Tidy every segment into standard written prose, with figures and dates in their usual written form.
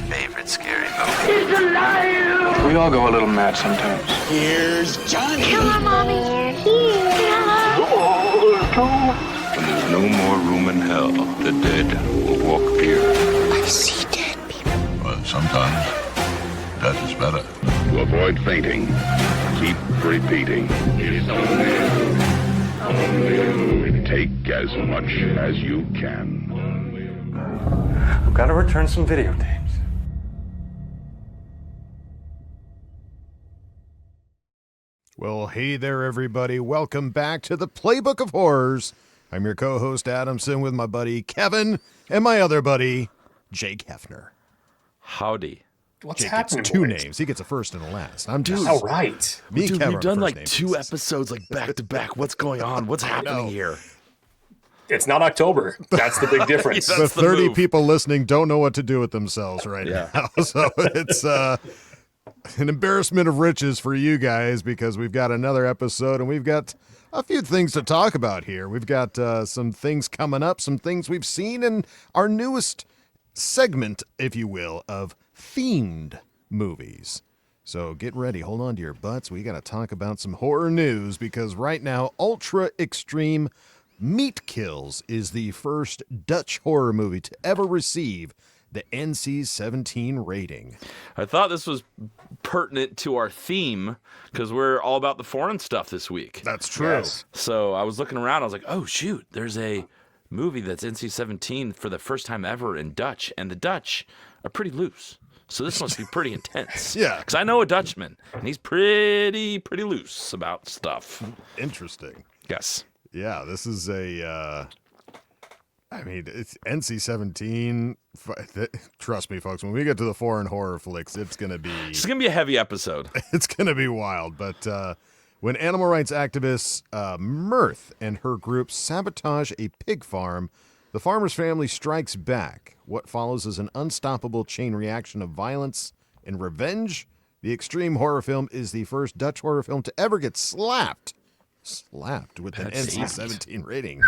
favorite scary movie? He's alive! We all go a little mad sometimes. Here's Johnny. Come on, Mommy. Here. When there's no more room in hell, the dead will walk here. I see dead people. Well, sometimes death is better. To avoid fainting, keep repeating. It's only take as much as you can. We've got to return some videotapes. Well, hey there, everybody. Welcome back to the Playbook of Horrors. I'm your co-host, Adamson, with my buddy Kevin and my other buddy, Jake Hefner. Howdy. What's Jake happening? gets two boys? names. He gets a first and a last. I'm just... All right. Me and Dude, Kevin we've are done first like name 2 basis. episodes like back to back. What's going on? What's happening here? It's not October. That's the big difference. The That's the 30 move. people listening don't know what to do with themselves right Yeah. now. So it's an embarrassment of riches for you guys because we've got another episode and we've got a few things to talk about here. We've got some things coming up, some things we've seen, and our newest segment, if you will, of themed movies. So get ready. Hold on to your butts. We got to talk about some horror news because right now, Ultra Extreme Meat Kills is the first Dutch horror movie to ever receive the NC-17 rating. I thought this was pertinent to our theme because we're all about the foreign stuff this week. That's true. Yes. So I was looking around. I was like, oh, shoot, there's a movie that's NC-17 for the first time ever in Dutch. And the Dutch are pretty loose. So this must be pretty intense. Yeah. Because I know a Dutchman, and he's pretty loose about stuff. Interesting. Yes. Yeah, this is a, it's NC-17. Trust me, folks, when we get to the foreign horror flicks, it's going to be... It's going to be a heavy episode. It's going to be wild. But when animal rights activist Mirth and her group sabotage a pig farm, the farmer's family strikes back. What follows is an unstoppable chain reaction of violence and revenge. The extreme horror film is the first Dutch horror film to ever get slapped with an That's NC-17 rating.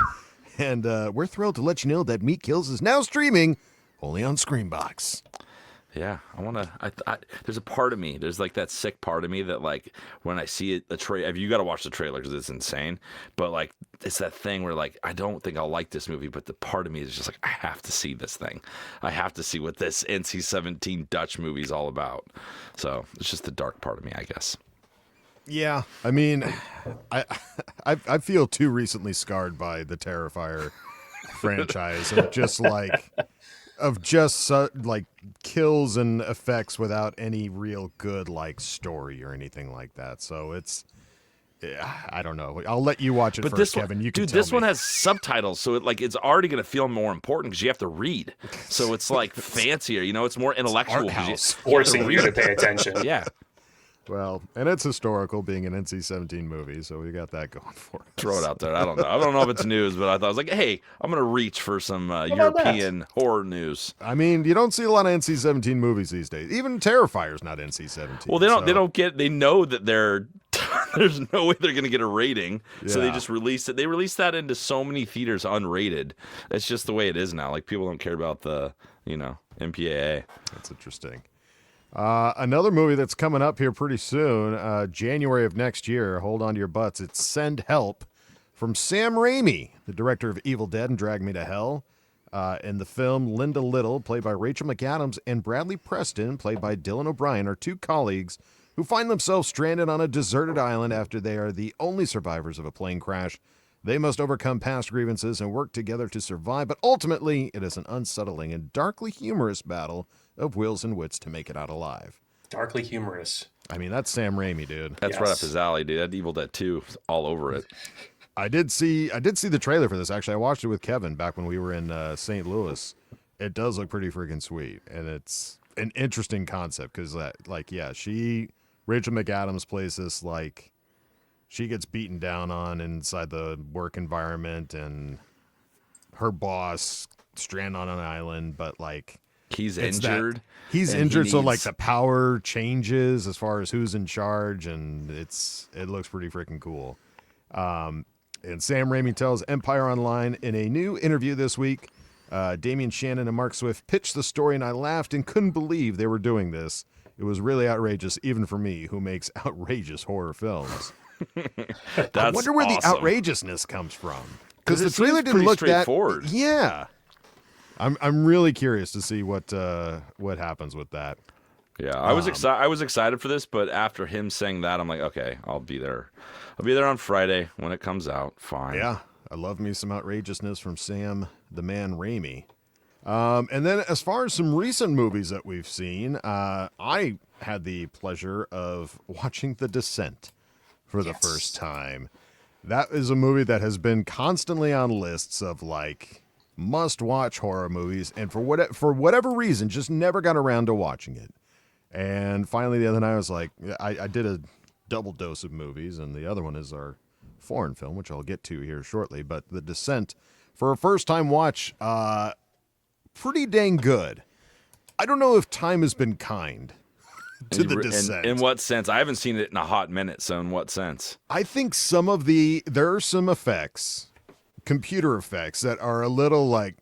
And we're thrilled to let you know that Meat Kills is now streaming only on Screambox. Yeah, I want to. There's a part of me. There's like that sick part of me that like when I see it, the trailer. You got to watch the trailer because it's insane. But like, it's that thing where like I don't think I'll like this movie, but the part of me is just like I have to see this thing. I have to see what this NC-17 Dutch movie is all about. So it's just the dark part of me, I guess. Yeah, I mean, I feel too recently scarred by the Terrifier franchise of just like kills and effects without any real good like story or anything like that. So I don't know. I'll let you watch it But first, this one, Kevin. You can dude, tell this me. one has subtitles, so it's already going to feel more important because you have to read. So it's like fancier, it's more intellectual. art house. Forcing you to pay attention. Yeah. Well, and it's historical, being an NC-17 movie, so we got that going for us. Throw it out there. I don't know. I don't know if it's news, but I was like, hey, I'm going to reach for some European horror news. I mean, you don't see a lot of NC-17 movies these days. Even Terrifier's not NC-17. Well, they know that there's no way they're going to get a rating, so they Yeah. just release it. They released that into so many theaters unrated. It's just the way it is now. Like, people don't care about the, MPAA. That's interesting. Another movie that's coming up here pretty soon, January of next year. Hold on to your butts. It's Send Help from Sam Raimi, the director of Evil Dead and Drag Me to Hell. In the film, Linda Little, played by Rachel McAdams, and Bradley Preston, played by Dylan O'Brien, are two colleagues who find themselves stranded on a deserted island after they are the only survivors of a plane crash. They must overcome past grievances and work together to survive, but ultimately it is an unsettling and darkly humorous battle of wills and wits to make it out alive. Darkly humorous. I mean, that's Sam Raimi, dude. That's right up his alley, dude. That Evil Dead 2 is all over it. I did see the trailer for this. Actually, I watched it with Kevin back when we were in St. Louis. It does look pretty freaking sweet, and it's an interesting concept because, Rachel McAdams plays this like she gets beaten down on inside the work environment, and her boss stranded on an island, but like he's injured. He's injured, so like the power changes as far as who's in charge, and it looks pretty freaking cool. And Sam Raimi tells Empire Online in a new interview this week Damian Shannon and Mark Swift pitched the story, and I laughed and couldn't believe they were doing this. It was really outrageous, even for me, who makes outrageous horror films. I wonder where the outrageousness comes from, because the trailer didn't look that straightforward. Yeah, I'm really curious to see what happens with that. Yeah, I was excited. I was excited for this, but after him saying that, I'm like, okay, I'll be there. I'll be there on Friday when it comes out. Fine. Yeah, I love me some outrageousness from Sam the Man Raimi. And then as far as some recent movies that we've seen, I had the pleasure of watching The Descent for the first time. That is a movie that has been constantly on lists of like must-watch horror movies, and for whatever reason, just never got around to watching it. And finally the other night I was like, I did a double dose of movies, and the other one is our foreign film, which I'll get to here shortly. But The Descent, for a first-time watch, pretty dang good. I don't know if time has been kind to The Descent. In what sense? I haven't seen it in a hot minute, so in what sense? I think there are some effects, computer effects, that are a little like,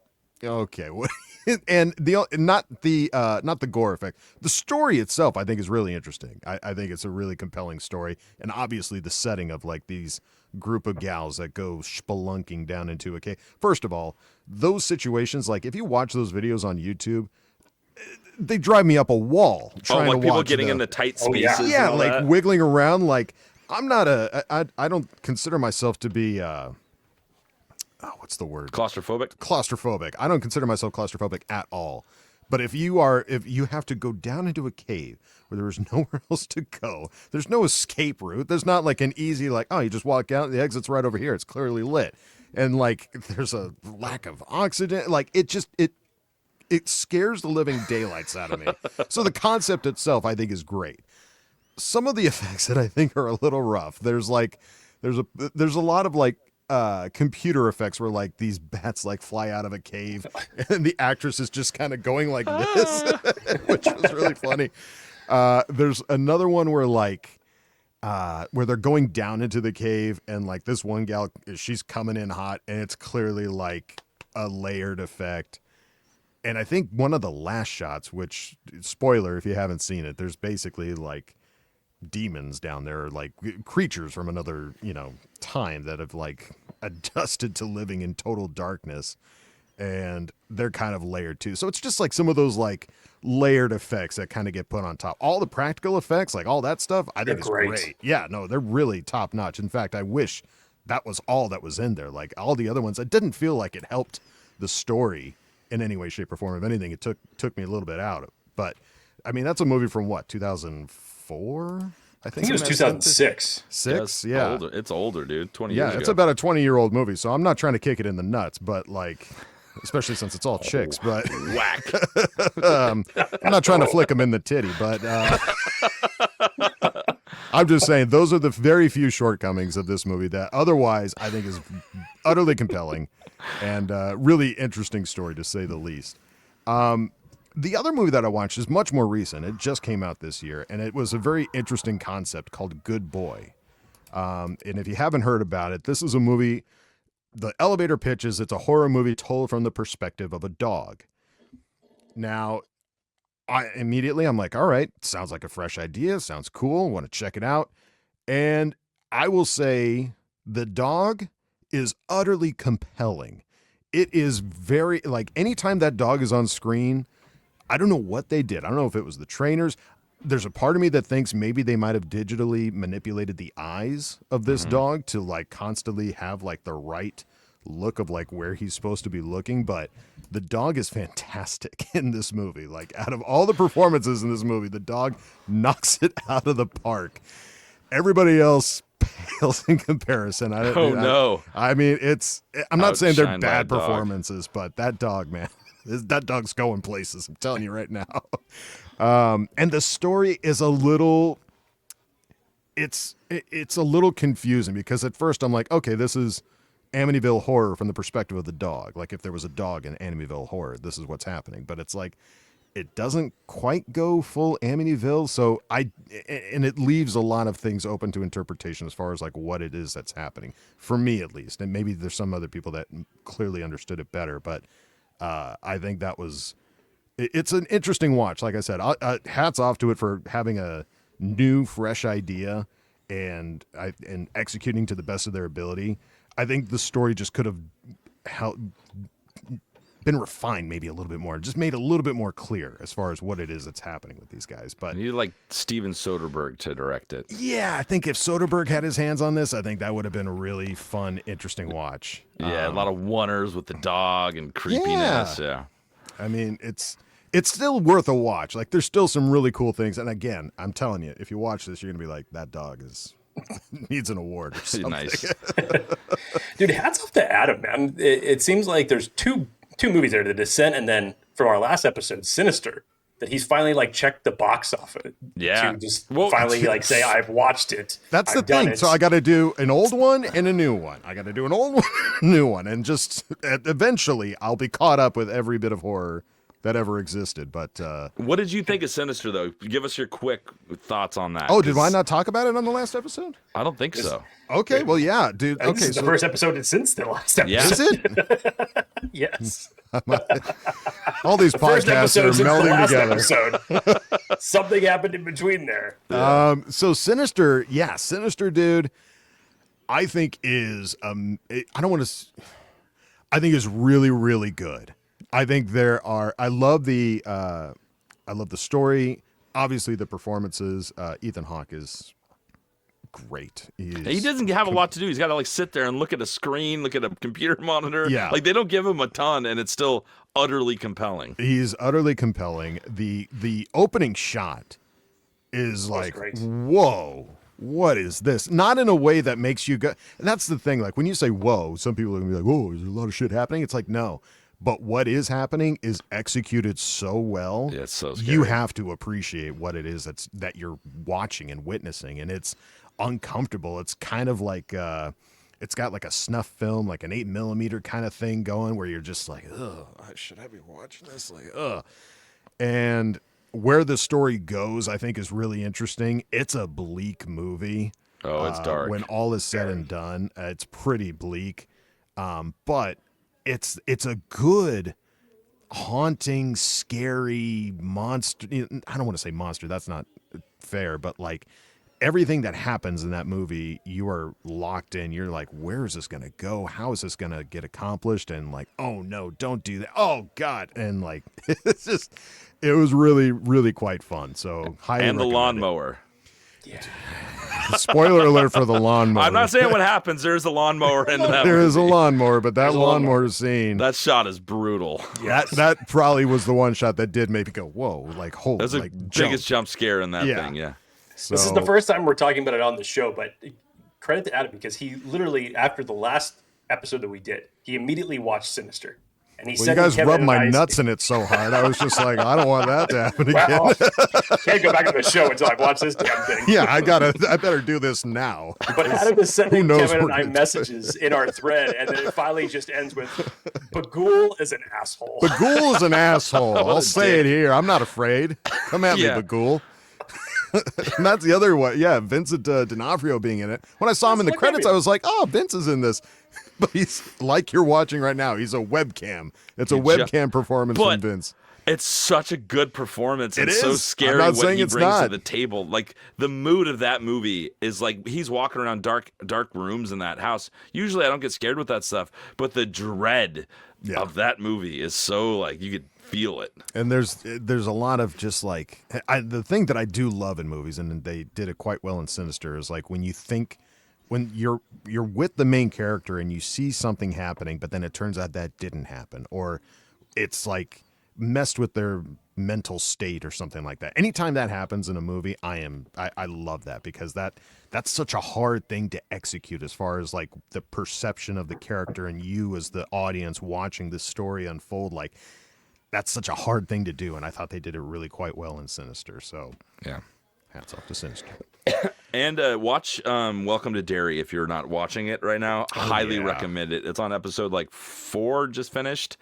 okay, what? And not the gore effect. The story itself, I think, is really interesting. I think it's a really compelling story, and obviously the setting of like these group of gals that go spelunking down into a cave. First of all, those situations, like if you watch those videos on YouTube, they drive me up a wall trying to watch people getting in the tight spaces. Yeah, like that. Wiggling around. Like I'm not I don't consider myself to be what's the word? Claustrophobic. I don't consider myself claustrophobic at all. But if you have to go down into a cave where there is nowhere else to go, there's no escape route. There's not like an easy, like, oh, you just walk out, the exit's right over here. It's clearly lit. And like, there's a lack of oxygen. Like it scares the living daylights out of me. So the concept itself, I think, is great. Some of the effects that I think are a little rough. There's a lot of like, computer effects where like these bats like fly out of a cave and the actress is just kind of going like this, which was really funny. There's another one where like where they're going down into the cave and like this one gal, she's coming in hot and it's clearly like a layered effect. And I think one of the last shots, which, spoiler if you haven't seen it, there's basically like demons down there, like creatures from another, time that have like adjusted to living in total darkness, and they're kind of layered too. So it's just like some of those like layered effects that kind of get put on top. All the practical effects, like all that stuff, I think is great. Yeah, no, they're really top notch. In fact, I wish that was all that was in there. Like all the other ones, it didn't feel like it helped the story in any way, shape, or form. If anything, it took me a little bit out. But I mean, that's a movie from what, 2004? I think it was 2006. Yeah. Older. It's older, dude. 20 years ago. Yeah, it's about a 20-year-old movie, so I'm not trying to kick it in the nuts, but like, especially since it's all chicks, but whack. I'm not trying to flick them in the titty, but I'm just saying those are the very few shortcomings of this movie that otherwise I think is utterly compelling and really interesting story, to say the least. The other movie that I watched is much more recent. It just came out this year, and it was a very interesting concept called Good Boy. And if you haven't heard about it, this is a movie, the elevator pitch is it's a horror movie told from the perspective of a dog. Now, I'm like, all right, sounds like a fresh idea, sounds cool, want to check it out. And I will say the dog is utterly compelling. It is very, like, anytime that dog is on screen, I don't know what they did. I don't know if it was the trainers. There's a part of me that thinks maybe they might have digitally manipulated the eyes of this dog to like constantly have like the right look of like where he's supposed to be looking. But the dog is fantastic in this movie. Like out of all the performances in this movie, the dog knocks it out of the park. Everybody else pales in comparison. I mean, I'm not saying they're bad performances, but that dog, man. That dog's going places, I'm telling you right now. And the story is a little, it's a little confusing because at first I'm like, okay, this is Amityville Horror from the perspective of the dog. Like if there was a dog in Amityville Horror, this is what's happening. But it's like, it doesn't quite go full Amityville. So and it leaves a lot of things open to interpretation as far as like what it is that's happening, for me at least. And maybe there's some other people that clearly understood it better, but I think that was it's an interesting watch. Like I said, hats off to it for having a new, fresh idea and executing to the best of their ability. I think the story just could have been refined maybe a little bit more, just made a little bit more clear as far as what it is that's happening with these guys. But you like Steven Soderbergh to direct it. Yeah, I think if Soderbergh had his hands on this, I think that would have been a really fun, interesting watch. Yeah, a lot of oneers with the dog and creepiness. Yeah. I mean, it's still worth a watch. Like, there's still some really cool things. And again, I'm telling you, if you watch this, you're going to be like, that dog needs an award or something. Nice. Dude, hats off to Adam, man. It seems like there's two movies there, The Descent and then from our last episode, Sinister, that he's finally like checked the box off of it. Yeah. To just finally like say, I've watched it. That's I've the thing. it. So I got to do an old one and a new one. I got to do an old one, and a new one. And just eventually I'll be caught up with every bit of horror that ever existed. But what did you think of Sinister, though? Give us your quick thoughts on that. oh, did I not talk about it on the last episode? I don't think so. Okay, well, yeah, dude. And Okay, this is the first episode since the last episode. Yeah. Is it? Yes. All these First podcasts are episode since the melding last together. episode. Something happened in between there. So Sinister, Sinister, dude, I think is I think is really, really good. I think I love the story. Obviously, the performances. Ethan Hawke is great. He doesn't have a lot to do. He's got to like sit there and look at a screen, look at a computer monitor. Yeah. Like they don't give him a ton, and it's still utterly compelling. He's utterly compelling. The opening shot is like, great. whoa, what is this? Not in a way that makes you go. And that's the thing. Like when you say whoa, some people are gonna be like, whoa, is there a lot of shit happening? It's like, no. But what is happening is executed so well. Yeah, it's so scary. You have to appreciate what it is that you're watching and witnessing, and it's uncomfortable. It's kind of like it's got like a snuff film, like an 8mm kind of thing going, where you're just like, ugh, should I be watching this? Like, ugh. And where the story goes, I think, is really interesting. It's a bleak movie. Oh, it's dark. When all is said and done, it's pretty bleak. But it's a good, haunting, scary monster. I don't want to say monster. That's not fair. But like everything that happens in that movie, you are locked in. You're like, where is this going to go? How is this going to get accomplished? And like, oh no, don't do that. Oh God. And like, it was really, really quite fun. So highly And the recommend it. lawnmower. Yeah. Spoiler alert for the lawnmower. I'm not saying what happens. There's a lawnmower in that. There is a movie. lawnmower, but that lawnmower scene, That shot is brutal. that probably was the one shot that did make me go, whoa, like, holy, That's the like, biggest jump scare in that Yeah. thing. Yeah. So, This is the first time we're talking about it on the show, but credit to Adam because he literally, after the last episode that we did, he immediately watched Sinister. And he well, said you guys Kevin rubbed and my I- nuts in it so hard. I was just like, I don't want that to happen again. Well, can't go back to the show until I watch this damn thing. Yeah, I better do this now. But Adam is sending knows Kevin what and I we're gonna messages in our thread, and then it finally just ends with, Bagul is an asshole. Bagul is an asshole. I'll say it here. I'm not afraid. Come at Yeah. me, Bagul. And that's the other one. Yeah, Vincent D'Onofrio being in it. When I saw him in the Look at credits, me. I was like, oh, Vince is in this. But he's like you're watching right now. He's a webcam. It's a You webcam performance But- from Vince. It's such a good performance. It It's so is. scary I'm not what saying he it's brings to not. the table. Like the mood of that movie is like he's walking around dark rooms in that house. Usually I don't get scared with that stuff, but the dread Yeah. of that movie is so like you could feel it. And there's a lot of just like the thing that I do love in movies, and they did it quite well in Sinister, is like when you're with the main character and you see something happening, but then it turns out that didn't happen, or it's like messed with their mental state or something like that. Anytime that happens in a movie, I love that because that's such a hard thing to execute as far as like the perception of the character and you as the audience watching this story unfold. Like that's such a hard thing to do, and I thought they did it really quite well in Sinister. So Yeah. hats off to Sinister. And watch Welcome to Derry if you're not watching it right now. Highly yeah. recommend it. It's on episode like 4 just finished.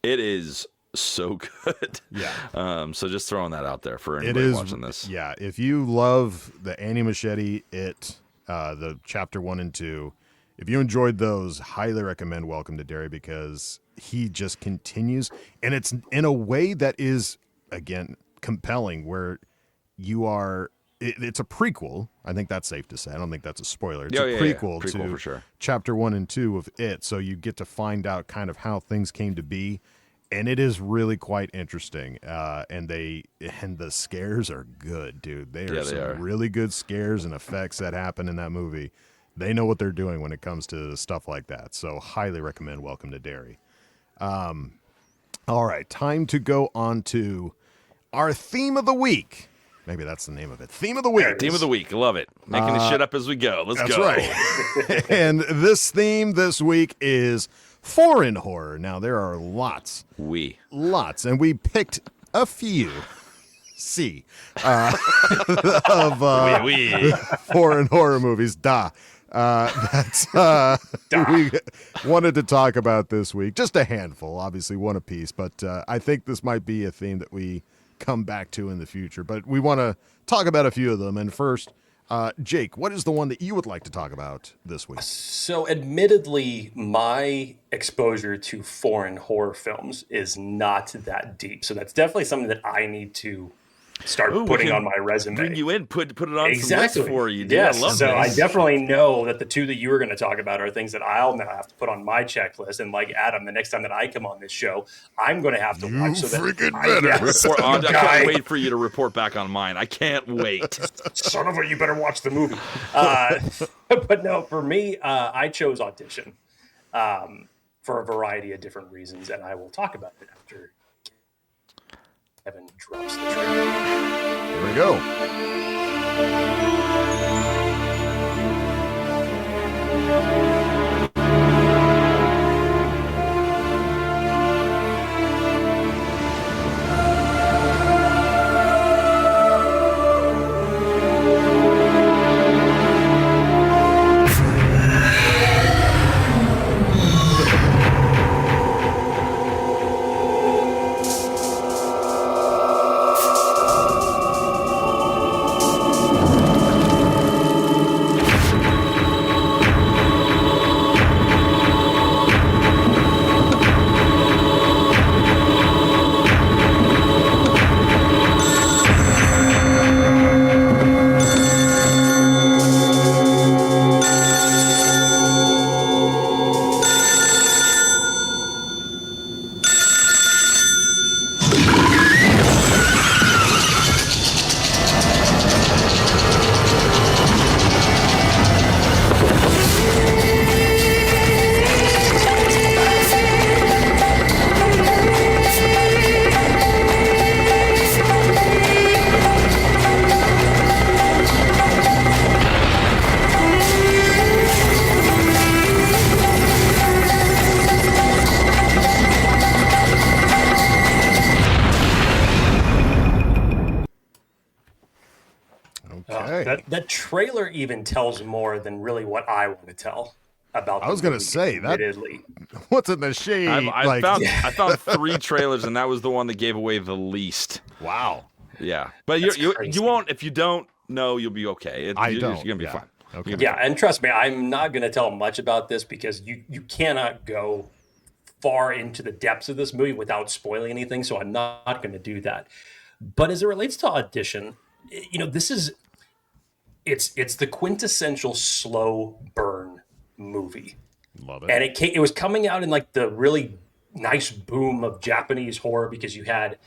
It is so good. Yeah. So just throwing that out there for It anybody is watching this. Yeah, if you love the Annie Machete, the chapter 1 and 2, if you enjoyed those, highly recommend Welcome to Derry because he just continues, and it's in a way that is, again, compelling, where you are. It's a prequel. I think that's safe to say. I don't think that's a spoiler. It's a prequel Prequel to for sure. chapter 1 and 2 of It. So you get to find out kind of how things came to be, and it is really quite interesting. And the scares are good, dude. They are really good scares and effects that happen in that movie. They know what they're doing when it comes to stuff like that. So highly recommend Welcome to Derry. All right, time to go on to our theme of the week. Maybe that's the name of it. Theme of the week. Theme of the week. Love it. Making the shit up as we go. Let's go. That's right. And this theme this week is foreign horror. Now, there are lots. Lots. And we picked a few. Of foreign horror movies. We wanted to talk about this week. Just a handful, obviously one apiece, but I think this might be a theme that we come back to in the future. But we want to talk about a few of them. And first, Jake, what is the one that you would like to talk about this week? So, admittedly, my exposure to foreign horror films is not that deep. So that's definitely something that I need to start putting on my resume. Bring you in, put it on some lists for you. Dude. Yes, I love so this. I definitely know that the two that you were going to talk about are things that I'll now have to put on my checklist. And like Adam, the next time that I come on this show, I'm going to have to watch. So that I can't wait for you to report back on mine. I can't wait. Son of a, you better watch the movie. But no, for me, I chose Audition for a variety of different reasons, and I will talk about it after Kevin drops the trailer. Here we go. That trailer even tells more than really what I want to tell about. I was going to say that. What's in the shade? I found 3 trailers, and that was the one that gave away the least. Wow. Yeah, but you won't. If you don't know, you'll be okay. You're gonna be fine. Okay. Yeah, and trust me, I'm not going to tell much about this because you cannot go far into the depths of this movie without spoiling anything. So I'm not going to do that. But as it relates to Audition, this is. It's the quintessential slow burn movie. Love it. And it was coming out in like the really nice boom of Japanese horror because you had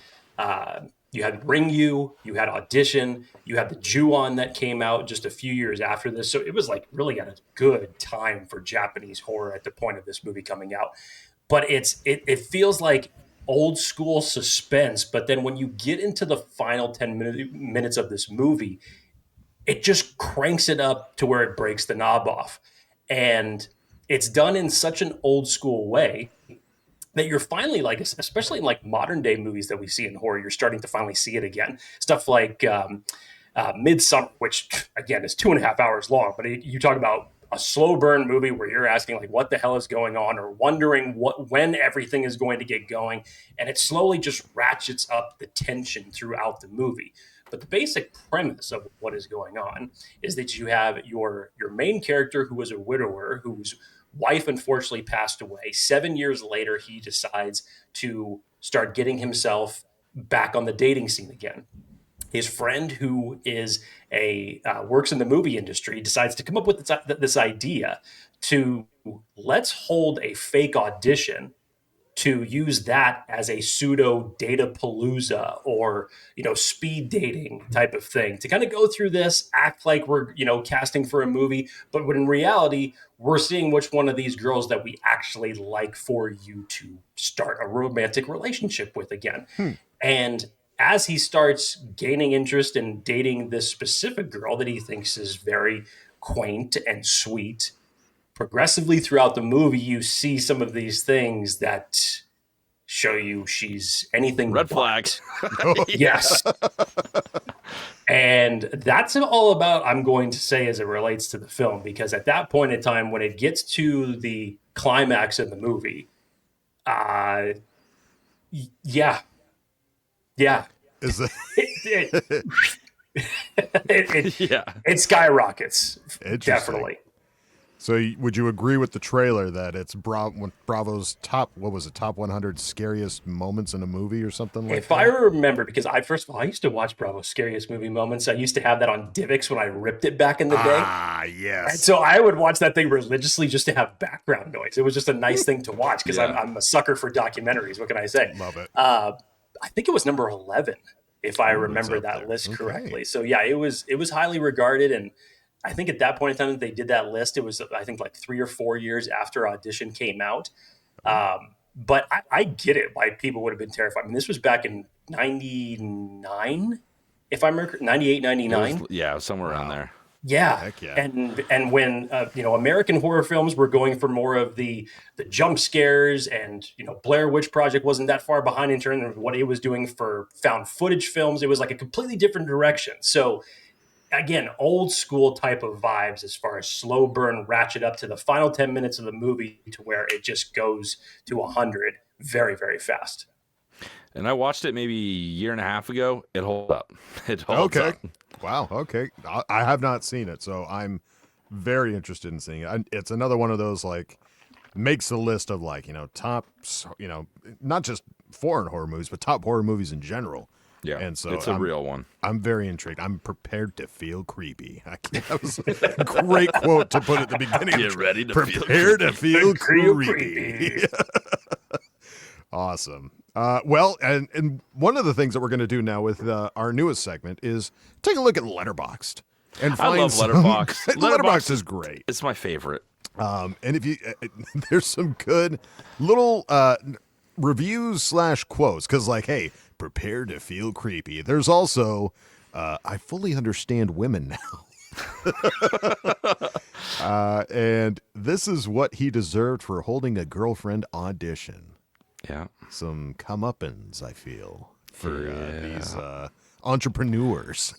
Ring You, you had Audition, you had the Ju-on that came out just a few years after this. So it was like really at a good time for Japanese horror at the point of this movie coming out. But it feels like old school suspense. But then when you get into the final 10 minutes of this movie, it just cranks it up to where it breaks the knob off. And it's done in such an old school way that you're finally like, especially in like modern day movies that we see in horror, you're starting to finally see it again. Stuff like Midsummer, which again is 2.5 hours long, but you talk about a slow burn movie where you're asking like, what the hell is going on, or wondering when everything is going to get going. And it slowly just ratchets up the tension throughout the movie. But the basic premise of what is going on is that you have your main character who is a widower whose wife unfortunately passed away. 7 years later, he decides to start getting himself back on the dating scene again. His friend, who is works in the movie industry, decides to come up with this idea to let's hold a fake audition to use that as a pseudo data palooza or, speed dating type of thing, to kind of go through this, act like we're, casting for a movie, but when in reality, we're seeing which one of these girls that we actually like for you to start a romantic relationship with again. And as he starts gaining interest in dating this specific girl that he thinks is very quaint and sweet, progressively throughout the movie, you see some of these things that show you she's anything Red but. flags. Yes. And that's all about, I'm going to say, as it relates to the film, because at that point in time, when it gets to the climax of the movie, yeah. Is it? It skyrockets. Interesting. Definitely. So would you agree with the trailer that it's Bravo's top 100 scariest moments in a movie or something like that? If I remember, because first of all, I used to watch Bravo's Scariest Movie Moments. I used to have that on Divx when I ripped it back in the day. Ah, yes. And so I would watch that thing religiously just to have background noise. It was just a nice thing to watch because I'm a sucker for documentaries. What can I say? Love it. I think it was number 11, if I remember that there. list Okay. correctly. So yeah, it was highly regarded, and I think at that point in time that they did that list, it was, I think, like 3 or 4 years after Audition came out. But I get it why people would have been terrified. I mean, this was back in 99, if I remember, 98, 99. Somewhere around there. Yeah. Heck yeah. And when, American horror films were going for more of the jump scares, and, Blair Witch Project wasn't that far behind in terms of what it was doing for found footage films. It was like a completely different direction. So, again, old school type of vibes as far as slow burn, ratchet up to the final 10 minutes of the movie to where it just goes to 100 very, very fast. And I watched it maybe a year and a half ago. It holds up. It holds up. Wow. Okay. I have not seen it, so I'm very interested in seeing it. It's another one of those, like, makes the list of, like, tops, not just foreign horror movies, but top horror movies in general. Yeah, and so it's a real one. I'm very intrigued. I'm prepared to feel creepy. That was a great quote to put at the beginning. Get ready to prepare to feel creepy. Creepy. Awesome. Well, and one of the things that we're going to do now with our newest segment is take a look at Letterboxd. And find I love Letterboxd. Letterboxd is great. It's my favorite. And if you, there's some good little reviews / quotes, because, like, hey, prepare to feel creepy. There's also, I fully understand women now. And this is what he deserved for holding a girlfriend audition. Yeah. Some comeuppance, I feel, for these entrepreneurs,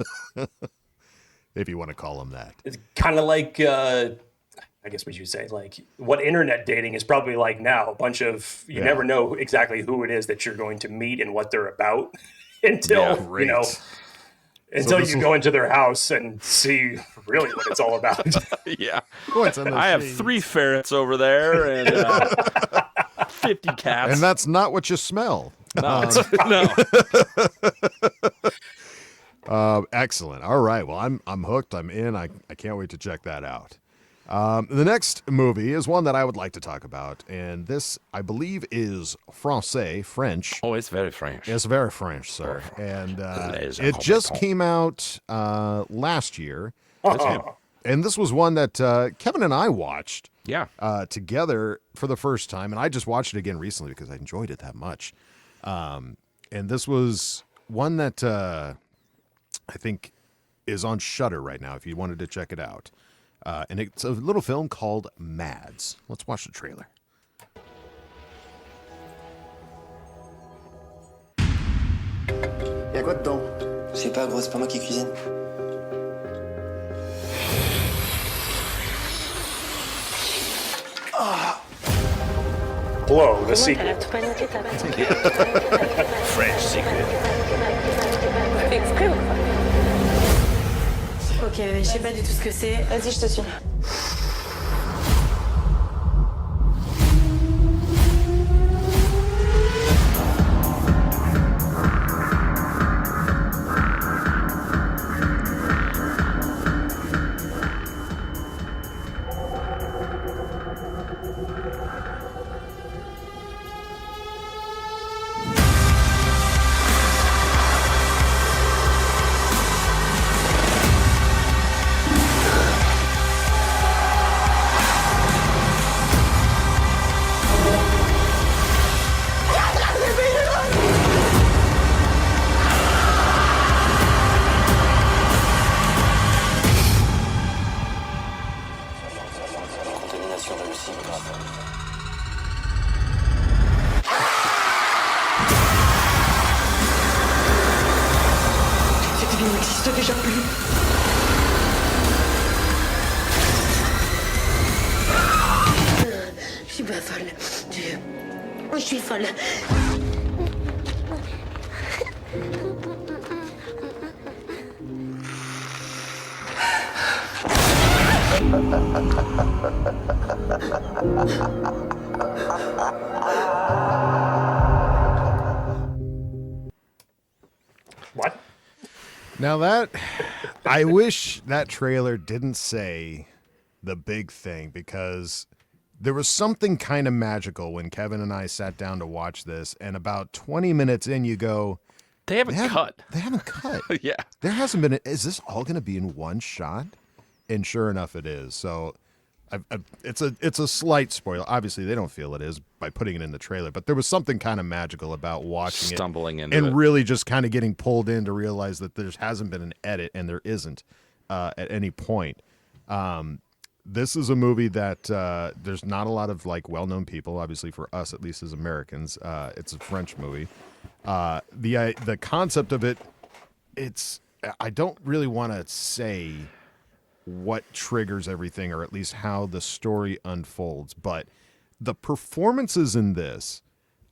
if you want to call them that. It's kind of like, I guess what you'd say, like what internet dating is probably like now. A bunch of, you never know exactly who it is that you're going to meet and what they're about until, you go into their house and see really what it's all about. Yeah. I have 3 ferrets over there and 50 cats. And that's not what you smell. No. Excellent. All right. Well, I'm hooked. I'm in. I can't wait to check that out. The next movie is one that I would like to talk about, and this, I believe, is French. Oh, it's very French. It's very French, sir. And Les it just came out last year. And this was one that Kevin and I watched together for the first time, and I just watched it again recently because I enjoyed it that much. And this was one that I think is on Shudder right now if you wanted to check it out. And it's a little film called Mads. Let's watch the trailer. Y'a quoi dedans? Je sais pas, gros, c'est pas moi qui cuisine. Blow, the sequel. French secret. Fais exprès ou pas? Ok, je sais pas du tout ce que c'est. Vas-y, je te suis. n'existe déjà plus. Je suis pas folle. Je suis folle. What? Now that I wish that trailer didn't say the big thing, because there was something kind of magical when Kevin and I sat down to watch this, and about 20 minutes in you go, They haven't cut. They haven't cut. Yeah. There hasn't been. Is this all going to be in one shot? And sure enough, it is. So it's a slight spoiler. Obviously, they don't feel it is by putting it in the trailer, but there was something kind of magical about watching Stumbling it into and it. really just kind of getting pulled in to realize that there hasn't been an edit, and there isn't at any point. This is a movie that there's not a lot of like well-known people, obviously for us at least as Americans. It's a French movie. The concept of it, I don't really want to say what triggers everything, or at least how the story unfolds, but the performances in this,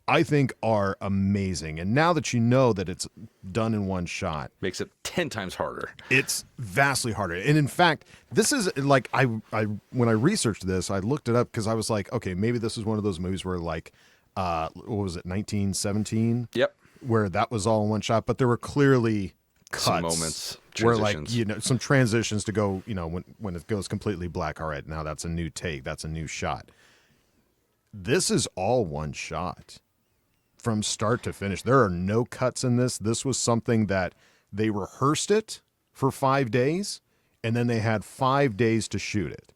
I think, are amazing. And now that you know that it's done in one shot, Makes it 10 times harder. it's vastly harder. And in fact, this is like, I when I researched this, I looked it up because I was like, okay, maybe this is one of those movies where like, what was it, 1917? Yep. Where that was all in one shot, but there were clearly cuts, Some moments, where like, transitions. some transitions to go, when it goes completely black. All right, now that's a new take. That's a new shot. This is all one shot from start to finish. There are no cuts in this. This was something that they rehearsed it for 5 days, and then they had 5 days to shoot it.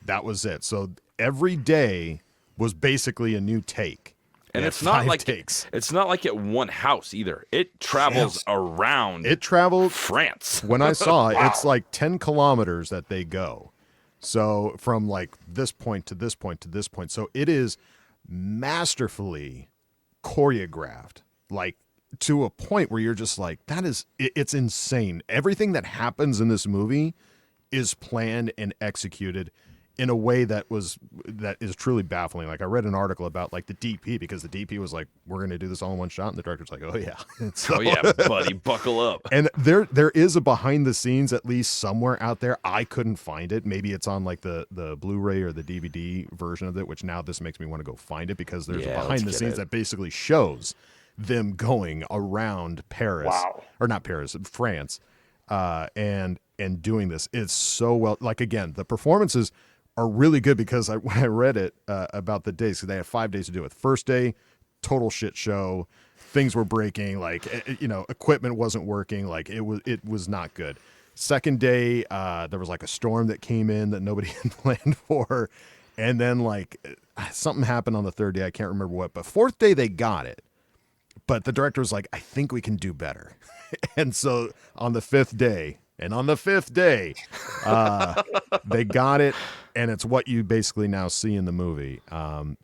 That was it. So every day was basically a new take. And They it's had not 5 like takes. it's not like at one house either. It travels around It traveled. France. When I saw it, it's like 10 kilometers that they go. So from like this point to this point to this point. So it is masterfully choreographed, like to a point where you're just like, it's insane. Everything that happens in this movie is planned and executed in a way that is truly baffling. Like I read an article about like the DP, because the DP was like, we're going to do this all in one shot. And the director's like, oh yeah. So, Oh yeah, buddy, buckle up. and there is a behind the scenes at least somewhere out there. I couldn't find it. Maybe it's on like the Blu-ray or the DVD version of it, which now this makes me want to go find it, because there's Yeah, a behind the let's get scenes it. that basically shows them going around Paris. Wow. Or not Paris, France. And doing this. It's so well, like again, the performances are really good, because when I read it about the days, because they had 5 days to do it. First day, total shit show. Things were breaking, like equipment wasn't working, like it was not good. Second day, there was like a storm that came in that nobody had planned for, and then like something happened on the third day. I can't remember what, but fourth day they got it. But the director was like, I think we can do better. And so on the fifth day, they got it, and it's what you basically now see in the movie. And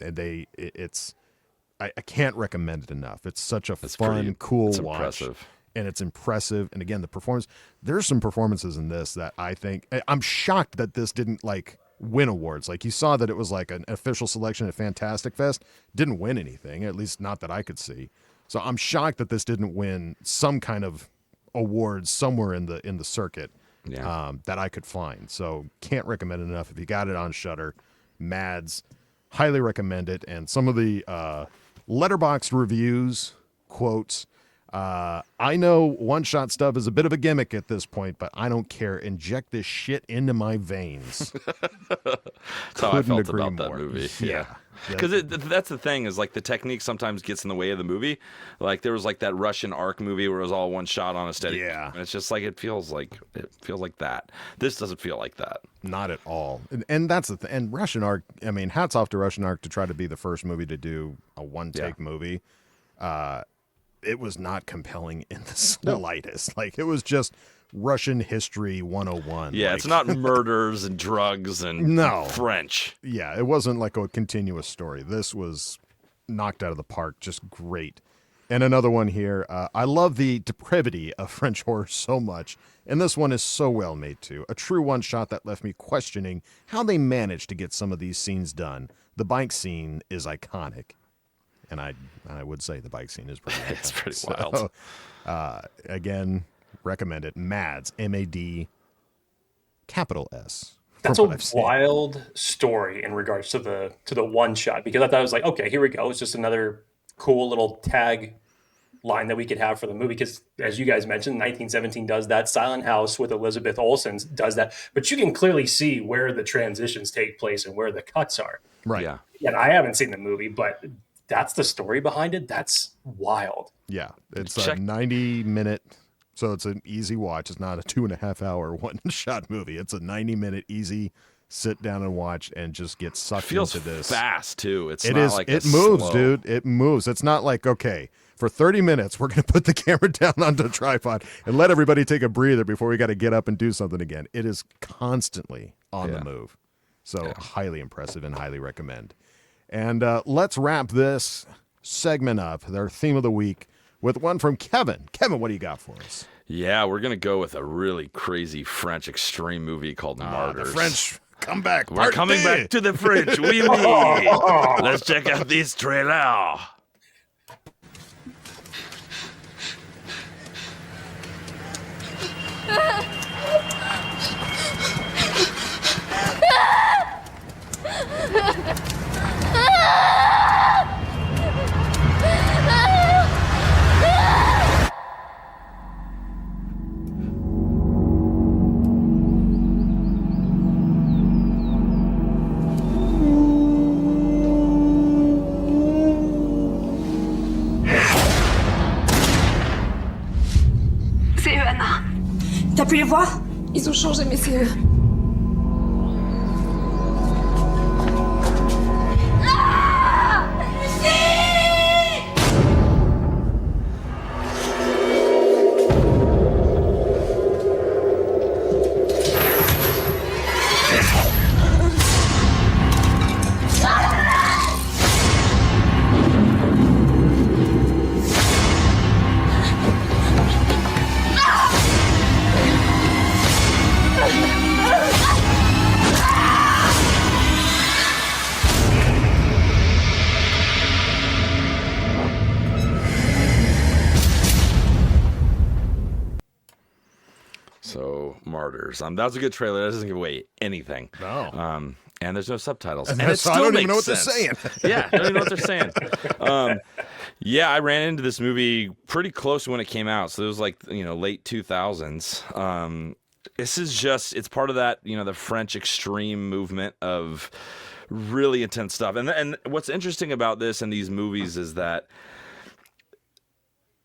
I can't recommend it enough. It's such a fun, cool it's watch. impressive. And it's impressive. And again, the performance, there's some performances in this that I think, I'm shocked that this didn't like win awards. Like you saw that it was like an official selection at Fantastic Fest, didn't win anything, at least not that I could see. So I'm shocked that this didn't win some kind of awards somewhere in the circuit that I could find. So can't recommend it enough. If you got it on Shudder, Mads, highly recommend it. And some of the letterboxd reviews, quotes, I know one-shot stuff is a bit of a gimmick at this point, but I don't care. Inject this shit into my veins. That's how I Couldn't felt agree about that more. movie. Yeah. Because that's the thing, is like the technique sometimes gets in the way of the movie. Like there was like that Russian Ark movie where it was all one shot on a steady. Yeah. And it's just like it feels like that. This doesn't feel like that. Not at all. And that's the thing. And Russian Ark, I mean, hats off to Russian Ark to try to be the first movie to do a one-take movie. It was not compelling in the slightest. Like, it was just Russian history 101. Yeah, like, it's not murders and drugs and French. Yeah, it wasn't like a continuous story. This was knocked out of the park. Just great. And another one here. I love the depravity of French horror so much, and this one is so well made too. A true one-shot that left me questioning how they managed to get some of these scenes done. The bike scene is iconic, and I would say the bike scene is pretty iconic. It's pretty wild. Again, recommend it. Mads, M-A-D, capital S. That's a wild story in regards to the one shot, because I thought it was like, okay, here we go. It's just another cool little tag line that we could have for the movie. Because as you guys mentioned, 1917 does that. Silent House with Elizabeth Olsen does that. But you can clearly see where the transitions take place and where the cuts are. Right. Yeah. And I haven't seen the movie, but that's the story behind it. That's wild. Yeah. It's a 90-minute. So it's an easy watch. It's not a 2.5-hour one-shot movie. It's a 90-minute easy sit down and watch and just get sucked into this. Fast too. It moves, slow. dude. It moves. It's not like, okay, for 30 minutes we're going to put the camera down onto a tripod and let everybody take a breather before we got to get up and do something again. It is constantly on the move. So highly impressive and highly recommend. And let's wrap this segment up, their theme of the week, with one from Kevin. Kevin, what do you got for us? Yeah, we're going to go with a really crazy French extreme movie called Martyrs. The French, come back. We're coming back to the French. Oui, oui. Let's check out this trailer. C'est eux, Anna. T'as pu les voir? Ils ont changé, mais c'est eux. So, Martyrs. That was a good trailer. That doesn't give away anything. No. And there's no subtitles. And it so still I don't makes even know what sense. they're saying. Yeah, I don't even know what they're saying. Yeah, I ran into this movie pretty close to when it came out. So it was like, late 2000s. This is just, it's part of that, the French extreme movement of really intense stuff. And what's interesting about this and these movies is that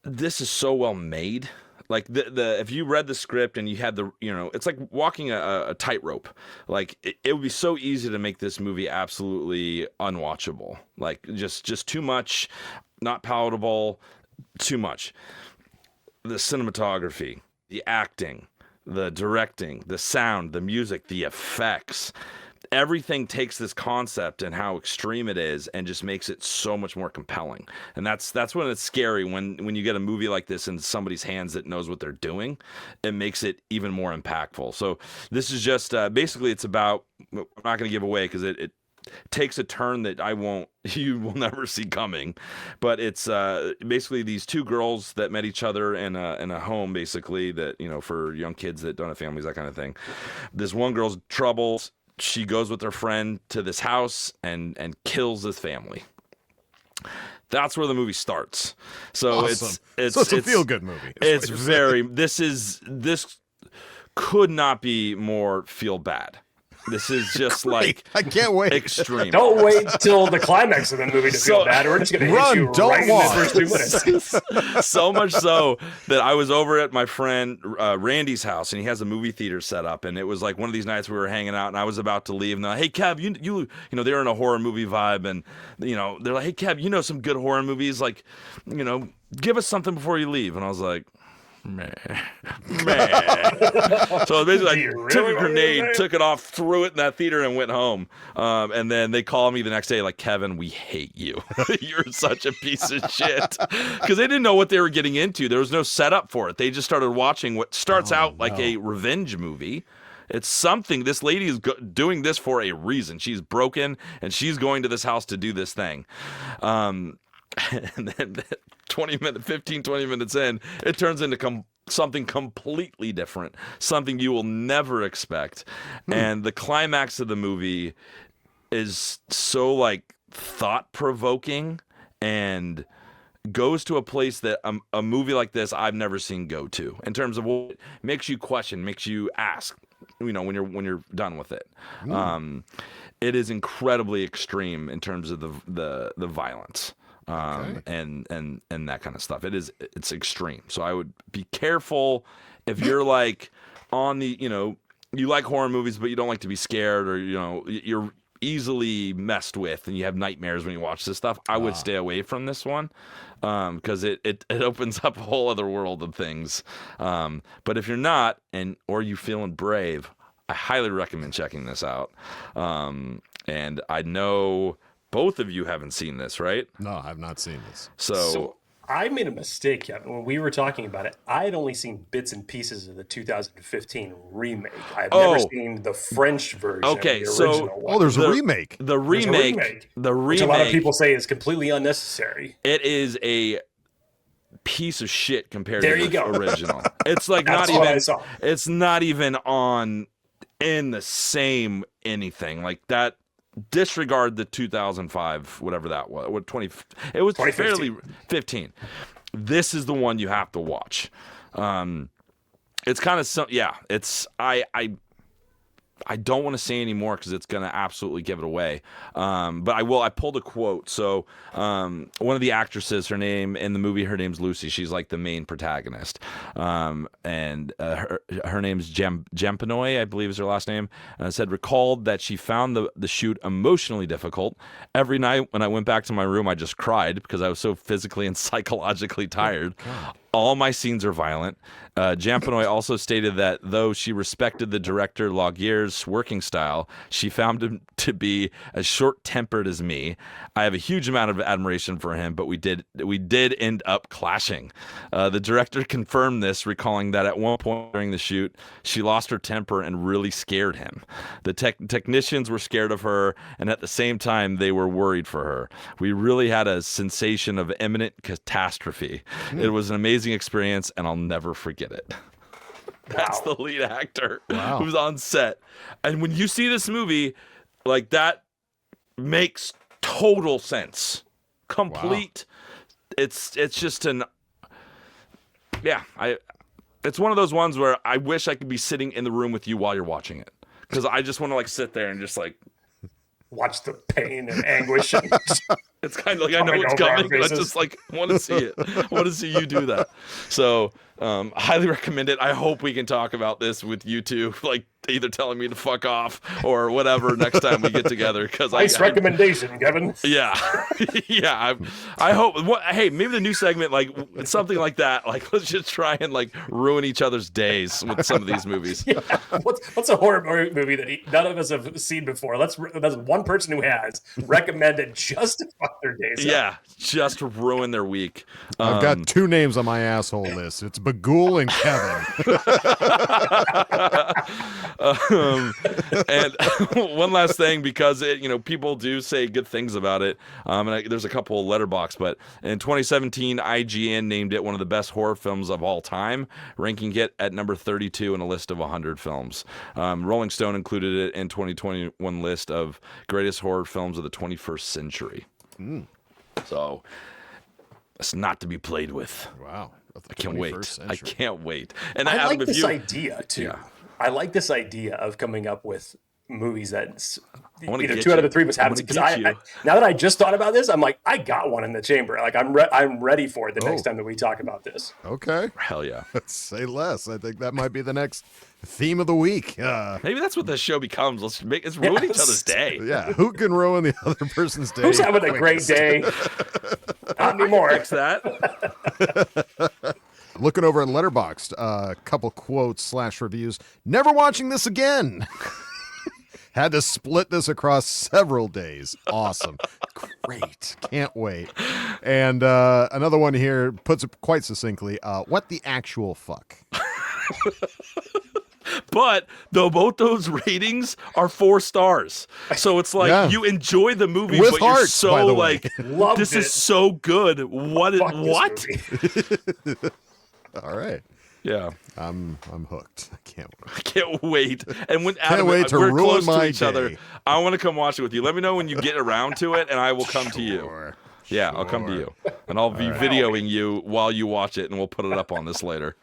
this is so well made. Like the if you read the script and you had it's like walking a tightrope. Like it would be so easy to make this movie absolutely unwatchable. Like just too much, not palatable, too much. The cinematography, the acting, the directing, the sound, the music, the effects. Everything takes this concept and how extreme it is and just makes it so much more compelling. And that's when it's scary when you get a movie like this in somebody's hands that knows what they're doing. It makes it even more impactful. So this is just basically it's about, I'm not going to give away because it takes a turn that you will never see coming. But it's basically these two girls that met each other in a home, basically, that, for young kids that don't have families, that kind of thing. This one girl's troubles. She goes with her friend to this house and kills this family. That's where the movie starts. So awesome. it's a feel-good movie. It's very. This could not be more feel bad. This is just like I can't wait. Extreme. Don't wait till the climax of the movie to feel bad. We're just going to hit you right in the first 2 minutes. So much so that I was over at my friend Randy's house, and he has a movie theater set up, and it was like one of these nights we were hanging out, and I was about to leave, and they're like, hey, Kev, you know, they're in a horror movie vibe, and they're like, hey, Kev, some good horror movies, like, give us something before you leave, and I was like, Man. So basically, I took a grenade, took it off, threw it in that theater, and went home. And then they called me the next day, like, Kevin, we hate you. You're such a piece of shit. Because they didn't know what they were getting into. There was no setup for it. They just started watching what starts out like a revenge movie. It's something. This lady is doing this for a reason. She's broken, and she's going to this house to do this thing. And then 20 minutes in, it turns into something completely different, something you will never expect. And the climax of the movie is so like thought-provoking and goes to a place that a movie like this I've never seen go to, in terms of what makes you question, makes you ask, when you're done with it. It is incredibly extreme in terms of the violence. And that kind of stuff. It's extreme. So I would be careful if you're like on the, you like horror movies, but you don't like to be scared, or, you're easily messed with and you have nightmares when you watch this stuff. I would stay away from this one. Because it opens up a whole other world of things. But if you're not, or you feeling brave, I highly recommend checking this out. And I know both of you haven't seen this, right? No, I've not seen this. So I made a mistake, Kevin. When we were talking about it, I had only seen bits and pieces of the 2015 remake. I've never seen the French version. Okay, the original one. there's a remake. The remake, which a lot of people say is completely unnecessary. It is a piece of shit compared to the original. It's like it's not even on in the same anything like that. Disregard the 2005, whatever that was. What 20? It was fairly 15. This is the one you have to watch. It's kind of It's I don't want to say any more because it's going to absolutely give it away. But I will. I pulled a quote. So one of the actresses, her name's Lucy. She's like the main protagonist. And her name's Jampanoy, I believe is her last name. Said, recalled that she found the shoot emotionally difficult. Every night when I went back to my room, I just cried because I was so physically and psychologically tired. All my scenes are violent. Jampanoy also stated that though she respected the director Laguerre's working style, she found him to be as short-tempered as me. I have a huge amount of admiration for him, but we did end up clashing. The director confirmed this, recalling that at one point during the shoot, she lost her temper and really scared him. The technicians were scared of her, and at the same time, they were worried for her. We really had a sensation of imminent catastrophe. It was an amazing experience, and I'll never forget it. That's the lead actor who's on set. And when you see this movie, like, that makes total sense. Complete. It's just it's one of those ones where I wish I could be sitting in the room with you while you're watching it. Because I just want to, like, sit there and just, like, watch the pain and anguish. It's kind of like I know what's coming, but I just like want to see it. I want to see you do that. So highly recommend it. I hope we can talk about this with you two, like either telling me to fuck off or whatever next time we get together. Because nice recommendation, Kevin. Yeah, yeah. I hope. Hey, maybe the new segment, like something like that. Like, let's just try and like ruin each other's days with some of these movies. Yeah. What's a horror movie that none of us have seen before? That's one person who has recommended just to fuck their days. Yeah, just ruin their week. I've got two names on my asshole list. It's Bagul and Kevin. And one last thing, because people do say good things about it. There's a couple of letterbox, but in 2017, IGN named it one of the best horror films of all time, ranking it at number 32 in a list of 100 films. Rolling Stone included it in 2021 list of greatest horror films of the 21st century. So it's not to be played with. Wow. I can't wait. I can't wait. And I like this idea too. Yeah. I like this idea of coming up with movies that either get 2 out of you. the 3 of us haven't seen. Because now that I just thought about this, I'm like, I got one in the chamber. Like I'm ready for it the next time that we talk about this. Okay. Hell yeah. Let's say less. I think that might be the next theme of the week. Maybe that's what this show becomes. Let's ruin each other's day. Yeah. Who can ruin the other person's day? Who's having a great day? Not anymore. Fix that. Looking over at Letterboxd, a couple quotes / reviews. Never watching this again. Had to split this across several days. Awesome. Great. Can't wait. And another one here puts it quite succinctly. What the actual fuck? But though both those ratings are 4 stars, so it's like you enjoy the movie, with but hearts, you're by so the way. like, this is so good. What? What? All right. Yeah, I'm hooked. I can't wait. I can't wait. And when Can't Adam, wait to we're ruin close my to each other, day. I want to come watch it with you. Let me know when you get around to it, and I will come to you. Yeah, I'll come to you, and I'll be videoing you while you watch it, and we'll put it up on this later.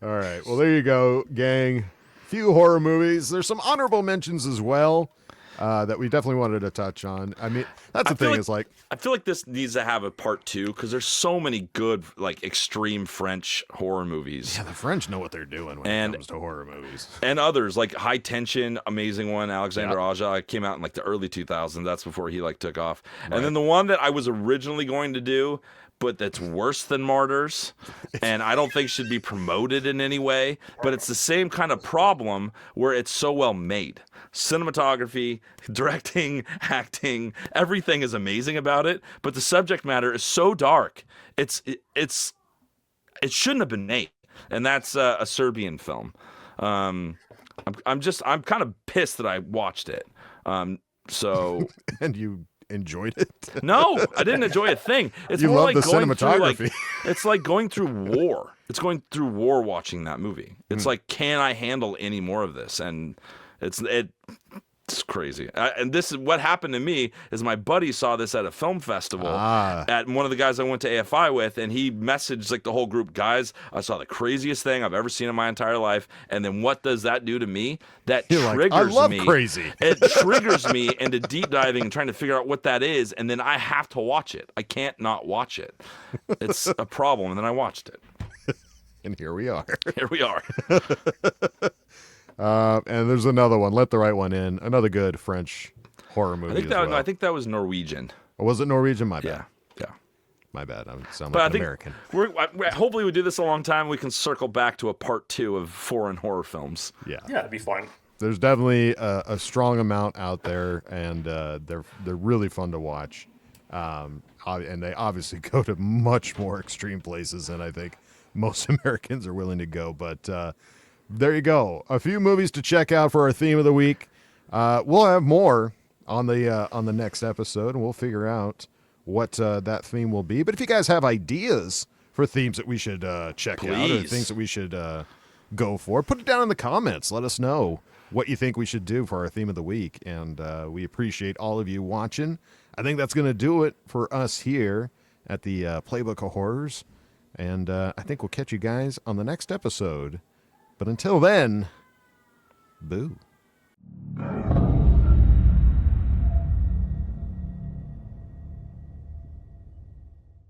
All right. Well, there you go, gang. Few horror movies. There's some honorable mentions as well that we definitely wanted to touch on. I mean, that's the thing, is like, I feel like this needs to have a part 2 because there's so many good, like, extreme French horror movies. yeah, the French know what they're doing when it comes to horror movies. And others, like High Tension, amazing one, Alexander Aja, came out in like the early 2000s. That's before he like took off. Right. And then the one that I was originally going to do, but that's worse than Martyrs, and I don't think should be promoted in any way, but it's the same kind of problem where it's so well made. Cinematography, directing, acting, everything is amazing about it, but the subject matter is so dark. It shouldn't have been made, and that's a Serbian film. I'm kind of pissed that I watched it. So and you enjoyed it? No, I didn't enjoy a thing. It's you more love like the going cinematography. through, like, it's like going through war. It's going through war watching that movie. It's like, can I handle any more of this? And it's crazy. And this is what happened to me is my buddy saw this at a film festival at one of the guys I went to AFI with, and he messaged like the whole group, guys, I saw the craziest thing I've ever seen in my entire life. And then what does that do to me? That You're triggers like, I love me. crazy. It triggers me into deep diving and trying to figure out what that is, and then I have to watch it. I can't not watch it. It's a problem, and then I watched it. And here we are. Here we are. And there's another one. Let the Right One In. Another good French horror movie. I think that was Norwegian. Or was it Norwegian? My bad. Yeah. My bad. I sound But like I an think American. hopefully we do this a long time. We can circle back to a part 2 of foreign horror films. Yeah. Yeah, it'd be fun. There's definitely a strong amount out there, and they're really fun to watch. And they obviously go to much more extreme places than I think most Americans are willing to go. But there you go. A few movies to check out for our theme of the week. We'll have more on the next episode, and we'll figure out what that theme will be. But if you guys have ideas for themes that we should check out, or things that we should go for, put it down in the comments. Let us know what you think we should do for our theme of the week. And we appreciate all of you watching. I think that's going to do it for us here at the Playbook of Horrors. And I think we'll catch you guys on the next episode. But until then, boo.